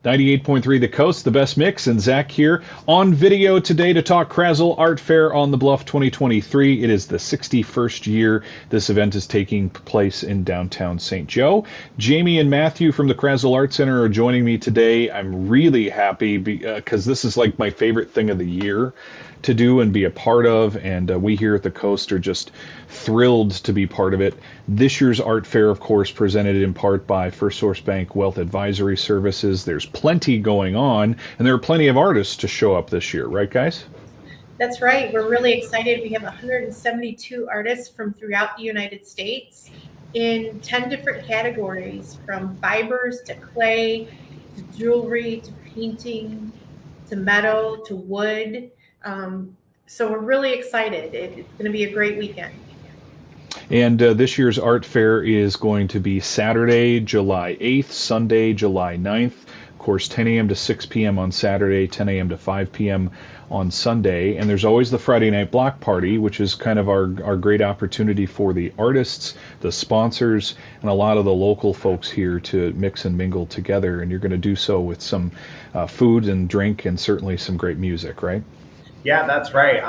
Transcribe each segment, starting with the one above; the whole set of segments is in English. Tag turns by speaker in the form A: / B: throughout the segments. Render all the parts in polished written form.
A: 98.3 The Coast, the best mix, and Zach here on video today to talk Krasl Art Fair on the Bluff 2023. It is the 61st year this event is taking place in downtown St. Joe. Jamie and Matthew from the Krasl Art Center are joining me today. I'm really happy because this is like my favorite thing of the year to do and be a part of, and we here at the Coast are just thrilled to be part of it. This year's art fair, of course, presented in part by First Source Bank Wealth Advisory Services. There's plenty going on, and there are plenty of artists to show up this year, right, guys?
B: That's right. We're really excited. We have 172 artists from throughout the United States in 10 different categories, from fibers to clay to jewelry to painting to metal to wood. So we're really excited. It's going to be a great weekend.
A: And this year's art fair is going to be Saturday, July 8th, Sunday, July 9th. Of course, 10 a.m. to 6 p.m. on Saturday, 10 a.m. to 5 p.m. on Sunday. And there's always the Friday night block party, which is kind of our great opportunity for the artists, the sponsors, and a lot of the local folks here to mix and mingle together. And you're going to do so with some food and drink and certainly some great music, right?
C: Yeah, that's right.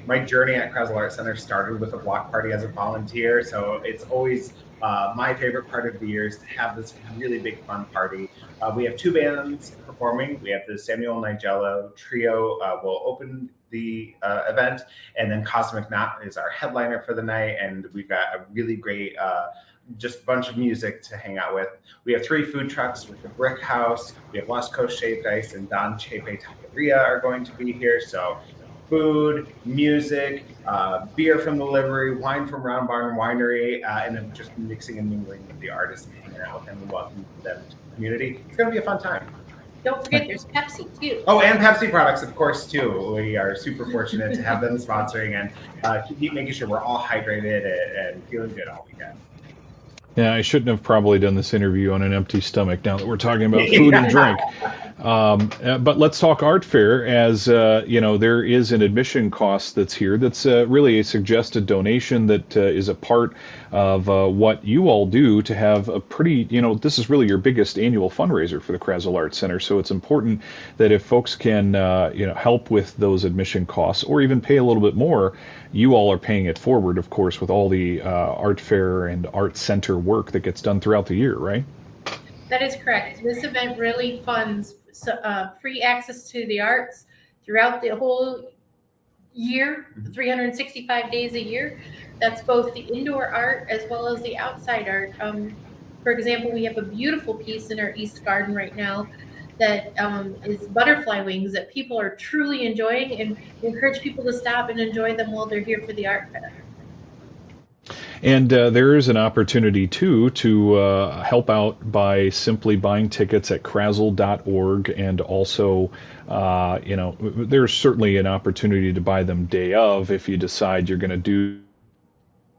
C: My journey at Krasl Art Center started with a block party as a volunteer, so it's always my favorite part of the year is to have this really big fun party. We have two bands performing. We have the Samuel Nigello Trio will open the event, and then Cosmic Knot is our headliner for the night, and we've got a really great just bunch of music to hang out with. We have three food trucks with the Brick House. We have West Coast Shaved Ice and Don Chepe Taqueria are going to be here. So food, music, beer from the livery, wine from Round Barn Winery, and then just mixing and mingling with the artists and hanging out with them and welcoming them to the community. It's going to be a fun time.
B: Don't forget, there's Pepsi too.
C: Oh, and Pepsi products, of course, too. We are super fortunate to have them sponsoring and keep making sure we're all hydrated and feeling good all weekend.
A: Yeah, I shouldn't have probably done this interview on an empty stomach now that we're talking about food and drink. But let's talk art fair, as there is an admission cost that's here that's really a suggested donation that is a part of what you all do to have a pretty, this is really your biggest annual fundraiser for the Krasl Art Center. So it's important that if folks can, help with those admission costs or even pay a little bit more, you all are paying it forward, of course, with all the art fair and art center work that gets done throughout the year, right?
B: That is correct. This event really funds free access to the arts throughout the whole year, 365 days a year. That's both the indoor art as well as the outside art. For example, we have a beautiful piece in our East Garden right now that is butterfly wings that people are truly enjoying, and we encourage people to stop and enjoy them while they're here for the art fair.
A: And there is an opportunity, too, to help out by simply buying tickets at krasl.org. And also, there's certainly an opportunity to buy them day of if you decide you're going to do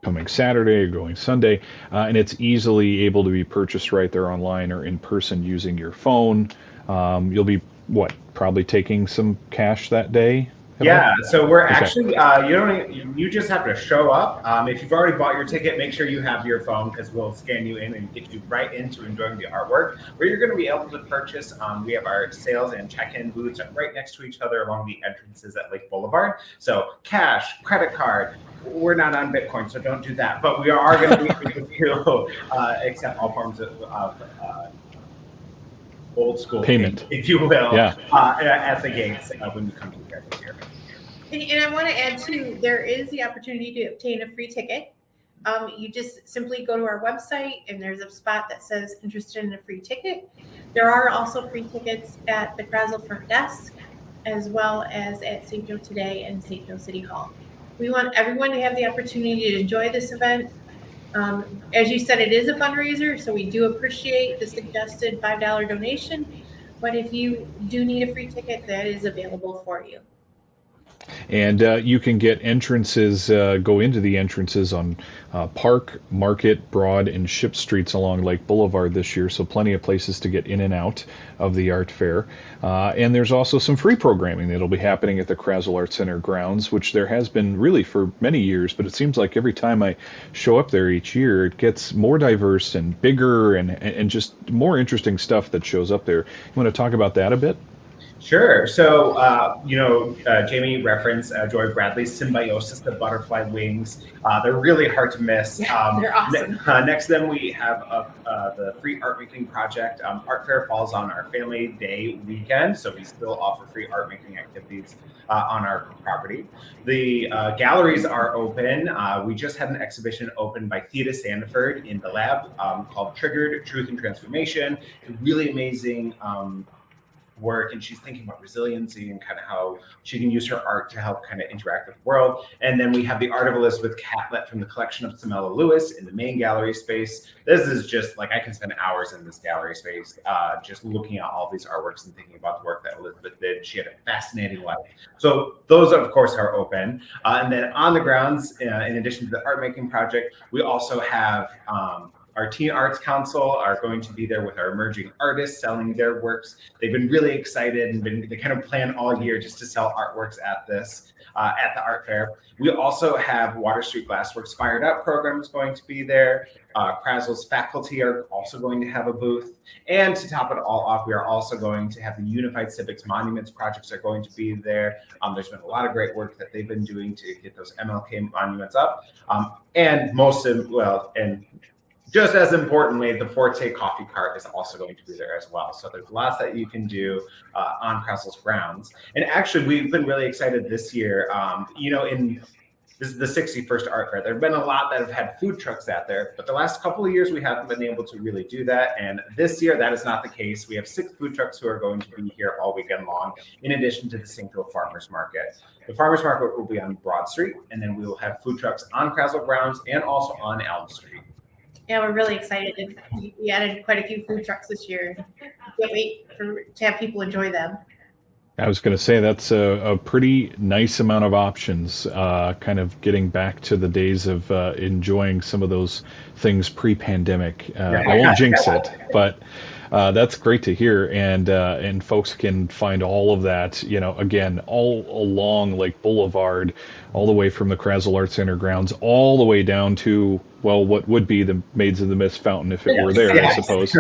A: coming Saturday or going Sunday. And it's easily able to be purchased right there online or in person using your phone. You'll be, probably taking some cash that day?
C: Yeah, so we're actually, you just have to show up. If you've already bought your ticket, make sure you have your phone because we'll scan you in and get you right into enjoying the artwork. Where you're going to be able to purchase, we have our sales and check-in booths right next to each other along the entrances at Lake Boulevard. So cash, credit card. We're not on Bitcoin, so don't do that. But we are going to be able to accept all forms of old school
A: payment,
C: if you will,
A: yeah.
C: At the gates when you come to the fair this year.
B: And I want to add too, there is the opportunity to obtain a free ticket. You just simply go to our website and there's a spot that says interested in a free ticket. There are also free tickets at the Krasl front desk, as well as at St. Joe Today and St. Joe City Hall. We want everyone to have the opportunity to enjoy this event. As you said, it is a fundraiser, so we do appreciate the suggested $5 donation. But if you do need a free ticket, that is available for you.
A: And you can get entrances, go into the entrances on Park, Market, Broad, and Ship Streets along Lake Boulevard this year, so plenty of places to get in and out of the art fair. And there's also some free programming that'll be happening at the Krasl Art Center grounds, which there has been really for many years, but it seems like every time I show up there each year, it gets more diverse and bigger and just more interesting stuff that shows up there. You want to talk about that a bit?
C: Sure. So, Jamie referenced Joy Bradley's Symbiosis, the butterfly wings. They're really hard to miss.
B: Yeah, they're awesome.
C: Next, then we have the free art making project. Art Fair falls on our Family Day weekend, so we still offer free art making activities on our property. The galleries are open. We just had an exhibition open by Theda Sandiford in the lab called Triggered Truth and Transformation. Really amazing work, and she's thinking about resiliency and kind of how she can use her art to help kind of interact with the world. And then we have the art of Elizabeth Catlett from the collection of Samela Lewis in the main gallery space. This is just like, I can spend hours in this gallery space just looking at all these artworks and thinking about the work that Elizabeth did. She had a fascinating life. So those, of course, are open. And then on the grounds, in addition to the art making project, we also have our Teen Arts Council are going to be there with our emerging artists selling their works. They've been really excited and they kind of plan all year just to sell artworks at this, at the art fair. We also have Water Street Glassworks Fired Up program is going to be there. Krasl's faculty are also going to have a booth. And to top it all off, we are also going to have the Unified Civics Monuments projects are going to be there. There's been a lot of great work that they've been doing to get those MLK monuments up. And just as importantly, the Forte coffee cart is also going to be there as well. So there's lots that you can do on Krasl's grounds. And actually, we've been really excited this year. This is the 61st Art Fair. There have been a lot that have had food trucks out there, but the last couple of years we haven't been able to really do that. And this year, that is not the case. We have 6 food trucks who are going to be here all weekend long, in addition to the Cinco Farmers Market. The Farmers Market will be on Broad Street, and then we will have food trucks on Krasl grounds and also on Elm Street.
B: Yeah, we're really excited. We added quite a few food trucks this year. Can't wait to have people enjoy them.
A: I was going to say that's a pretty nice amount of options, kind of getting back to the days of enjoying some of those things pre-pandemic. I won't jinx it, but that's great to hear. And folks can find all of that, again, all along Lake Boulevard, all the way from the Krasl Art Center grounds, all the way down to, well, what would be the Maids of the Mist fountain if it were there, I suppose.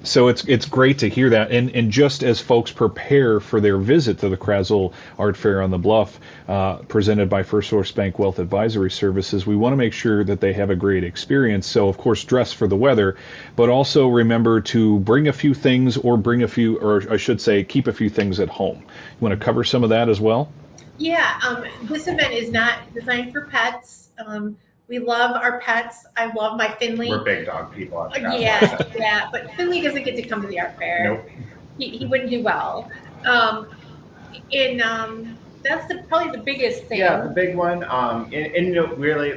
A: So it's great to hear that. And just as folks prepare for their visit to the Krasl Art Fair on the Bluff, presented by First Source Bank Wealth Advisory Services, we want to make sure that they have a great experience. So, of course, dress for the weather, but also remember to bring a few things or I should say, keep a few things at home. You want to cover some of that as well?
B: Yeah, this event is not designed for pets. We love our pets. I love my Finley.
C: We're big dog people.
B: Yeah, but Finley doesn't get to come to the art fair.
C: Nope.
B: He wouldn't do well. That's probably the biggest thing.
C: Yeah, the big one. Really,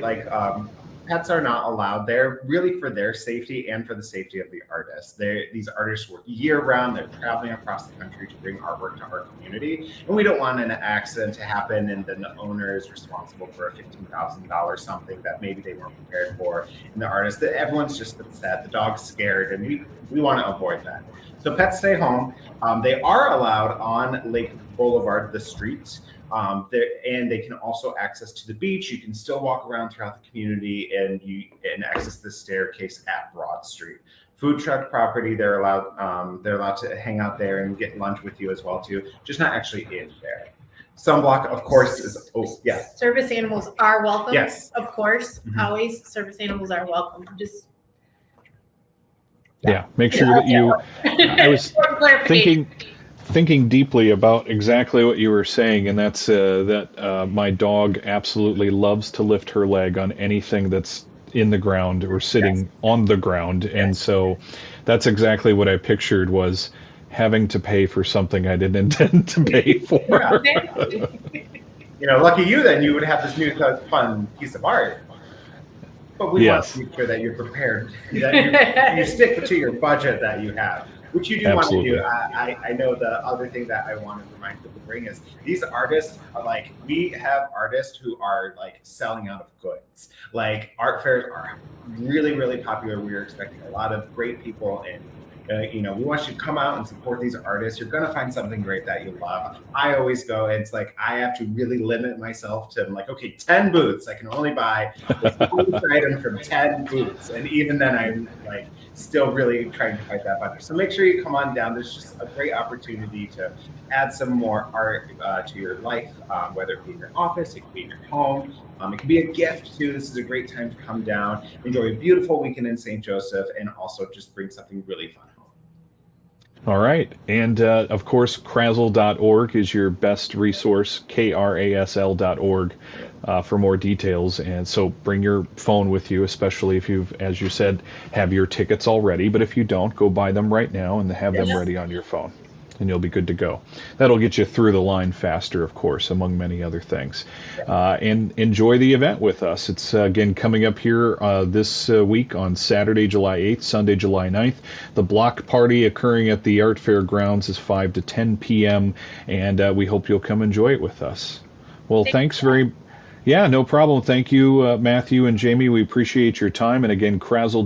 C: pets are not allowed there, really for their safety and for the safety of the artists. These artists work year-round. They're traveling across the country to bring artwork to our community, and we don't want an accident to happen and then the owner is responsible for a $15,000 something that maybe they weren't prepared for, and the artist, everyone's just upset, the dog's scared, and we want to avoid that. So pets stay home. They are allowed on Lake Boulevard, the street. And they can also access to the beach. You can still walk around throughout the community and access the staircase at Broad Street. Food truck property, they're allowed to hang out there and get lunch with you as well too, just not actually in there. Sunblock, of course, is
B: Service animals are welcome.
C: Yes,
B: of course, always service animals are welcome. Just
A: make sure that you. I was thinking deeply about exactly what you were saying, and that's that my dog absolutely loves to lift her leg on anything that's in the ground or sitting on the ground, and so that's exactly what I pictured was having to pay for something I didn't intend to pay for.
C: Lucky you, then you would have this new fun piece of art. But we want to make sure that you're prepared, that you stick to your budget that you have. which you do
A: Absolutely.
C: want to do. I know the other thing that I want to remind people to bring is these artists are like, we have artists who are like selling out of goods. Like art fairs are really, really popular. We're expecting a lot of great people in. You know, we want you to come out and support these artists. You're going to find something great that you love. I always go, it's like I have to really limit myself to like, okay, 10 booths. I can only buy this item from 10 booths. And even then I'm like still really trying to fight that budget. So make sure you come on down. There's just a great opportunity to add some more art to your life, whether it be in your office, it could be in your home. It can be a gift too. This is a great time to come down, enjoy a beautiful weekend in St. Joseph, and also just bring something really fun home.
A: All right. And of course, Krasl.org is your best resource, KRASL.org, for more details. And so bring your phone with you, especially if you've, as you said, have your tickets already. But if you don't, go buy them right now and have them ready on your phone, and you'll be good to go. That'll get you through the line faster, of course, among many other things. And enjoy the event with us. It's, again, coming up here this week on Saturday, July 8th, Sunday, July 9th. The block party occurring at the Art Fair grounds is 5 to 10 p.m., and we hope you'll come enjoy it with us. Well, thanks very... Yeah, no problem. Thank you, Matthew and Jamie. We appreciate your time. And again, Krasl